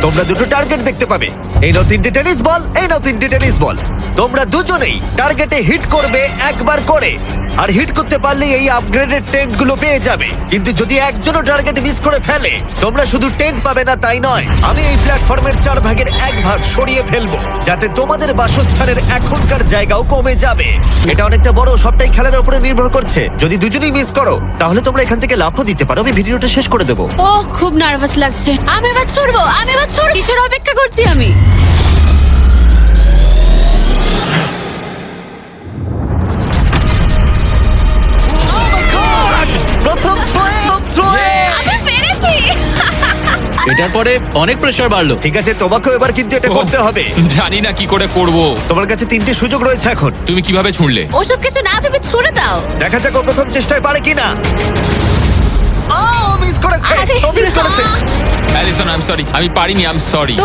তোমরা দুটো টার্গেট দেখতে পাবে। এই নাও 3টে টেনিস বল, এই নাও 3টে টেনিস বল। তোমরা দুজনেই টার্গেটে হিট করবে একবার করে, আর হিট করতে পারলে এই আপগ্রেডেড টেন্ট গুলো পেয়ে যাবে। কিন্তু যদি একজনও টার্গেট মিস করে ফেলে, তোমরা শুধু টেন্ট পাবে না তাই নয়, আমি এই প্ল্যাটফর্মের 4 ভাগের 1 ভাগ সরিয়ে ফেলবো, যাতে তোমাদের বাসস্থানের এখনকার জায়গাও কমে যাবে। এটা অনেকটা বড়, সবটাই খেলার উপরে নির্ভর করছে। যদি দুজনেই মিস করো, তাহলে তোমরা এখান থেকে লাফও দিতে পারো। আমি ভিডিওটা শেষ করে দেবো। ওহ, খুব নার্ভাস লাগছে। আমি এবার ছুড়বো, কিসের অপেক্ষা করছি আমি? প্রথম থ্রোয়ে আমি পেরেছি। এটার পরে অনেক প্রেসার বাড়লো। ঠিক আছে, তোমাকেও এবার কিন্তু এটা করতে হবে। জানি না কি করে করব। তোমার কাছে 3টে সুযোগ রয়েছে এখন। তুমি কিভাবে ছুঁড়লে? ওসব কিছু না ভেবে ছুড়ে দাও। দেখা যাক ও প্রথম চেষ্টায় পারে কিনা। ও মিস করেছে, আরে, ও মিস করেছে। অ্যালিসন, আই এম সরি, আমি পারিনি, আই এম সরি।